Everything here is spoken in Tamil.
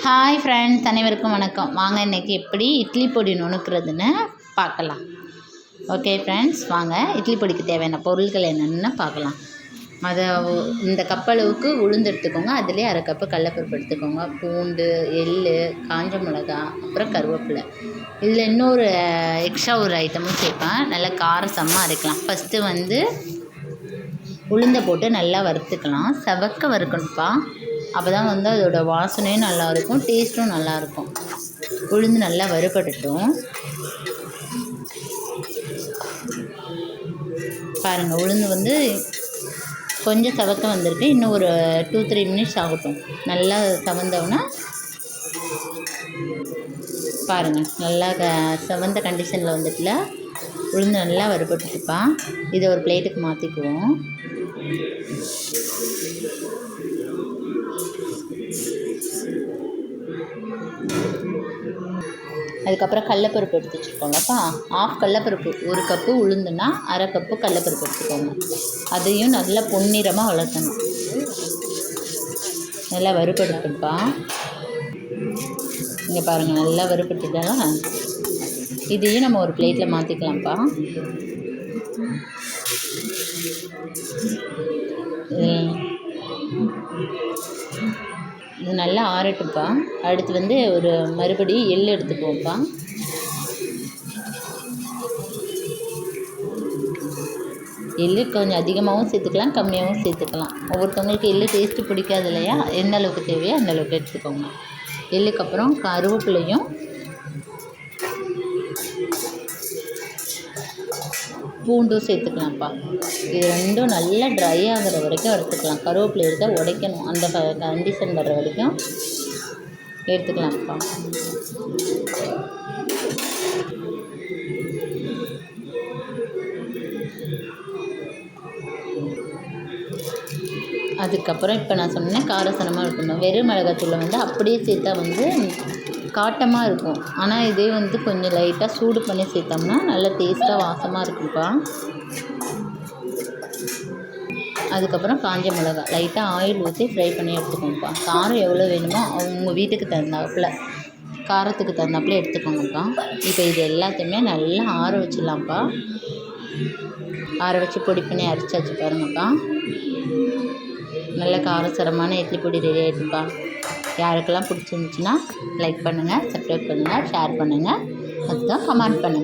ஹாய் ஃப்ரெண்ட்ஸ், அனைவருக்கும் வணக்கம். வாங்க இன்றைக்கி எப்படி இட்லி பொடி நுணுக்கிறதுன்னு பார்க்கலாம். ஓகே ஃப்ரெண்ட்ஸ், வாங்க இட்லி பொடிக்கு தேவையான பொருட்கள் என்னென்னு பார்க்கலாம். அதை இந்த கப்பளவுக்கு உளுந்து எடுத்துக்கோங்க. அதிலே அரை கப்பு கடலப்பருப்பு எடுத்துக்கோங்க. பூண்டு, எள், காஞ்ச மிளகா, அப்புறம் கருவேப்பிலை. இதில் இன்னொரு எக்ஸ்ட்ரா ஒரு ஐட்டமும் சேர்ப்பேன். நல்லா காரசமாக அரைக்கலாம். ஃபஸ்ட்டு உளுந்தை போட்டு நல்லா வறுத்துக்கலாம். செவக்க வறுக்கணும்ப்பா. அப்போ தான் அதோடய வாசனையும் நல்லாயிருக்கும், டேஸ்ட்டும் நல்லாயிருக்கும். உளுந்து நல்லா வறுபடட்டும். பாருங்கள், உளுந்து கொஞ்சம் செவக்க வந்திருக்கு. இன்னும் ஒரு 2-3 மினிட்ஸ் ஆகட்டும். நல்லா செவந்தோன்னா பாருங்கள், நல்லா செவந்த கண்டிஷனில் வந்துட்டுல உளுந்து நல்லா வறுபட்டுருப்பா. இதை ஒரு பிளேட்டுக்கு மாற்றிக்குவோம். அதுக்கப்புறம் கடலப்பருப்பு எடுத்து வச்சுருக்கோங்கப்பா. ஆஃப் கடலப்பருப்பு, 1 கப்பு உளுந்துன்னா அரை கப்பு கடலப்பருப்பு எடுத்துக்கோங்க. அதையும் நல்லா பொன்னிறமாக வளர்க்கணும். நல்லா வறுபடுத்துப்பா. இங்கே பாருங்கள், நல்லா வறுபட்டுட்டாலும் இதையும் நம்ம ஒரு பிளேட்டில் மாற்றிக்கலாம்ப்பா. இது நல்லா ஆறட்டும்ப்பா. அடுத்து ஒரு மறுபடியும் எள் எடுத்துக்குவோம்ப்பா. எள் கொஞ்சம் அதிகமாகவும் சேர்த்துக்கலாம், கம்மியாகவும் சேர்த்துக்கலாம். ஒவ்வொருத்தவங்களுக்கு எள் டேஸ்ட்டு பிடிக்காது இல்லையா? எந்த அளவுக்கு தேவையோ அந்த அளவுக்கு எடுத்துக்கோங்க. எள்ளுக்கு அப்புறம் கருவேப்பிலையும் பூண்டும் சேர்த்துக்கலாம்ப்பா. இது ரெண்டும் நல்லா ட்ரை ஆகிற வரைக்கும் எடுத்துக்கலாம். கருவேப்பிலை எடுத்தால் உடைக்கணும், அந்த கண்டிஷன் வர்ற வரைக்கும் எடுத்துக்கலாம்ப்பா. அதுக்கப்புறம் இப்போ நான் சொன்னேன் காரசனமாக இருக்கணும். வெறும் மிளகாத்தூளை அப்படியே சேர்த்தா காட்டமாக இருக்கும். ஆனால் இதே கொஞ்சம் லைட்டாக சூடு பண்ணி சேர்த்தோம்னா நல்லா டேஸ்ட்டாக வாசமாக இருக்கும்ப்பா. அதுக்கப்புறம் காஞ்ச மிளகா லைட்டாக ஆயில் ஊற்றி ஃப்ரை பண்ணி எடுத்துக்கோங்கப்பா. காரம் எவ்வளோ வேணுமோ அவங்க வீட்டுக்கு தகுந்தாப்புல, காரத்துக்கு தகுந்தாப்புல எடுத்துக்கோங்கப்பா. இப்போ இது எல்லாத்தையுமே நல்லா ஆற வச்சிடலாம்ப்பா. ஆற வச்சு பொடி பண்ணி அரைச்சாச்சு பாருங்கப்பா. நல்ல காரசாரமான இட்லி பொடி ரெடி ஆகிடுப்பா. யாருக்கெல்லாம் பிடிச்சிருந்துச்சின்னா லைக் பண்ணுங்கள், சப்ஸ்கிரைப் பண்ணுங்கள், ஷேர் பண்ணுங்கள், அதுதான் கமெண்ட் பண்ணுங்கள்.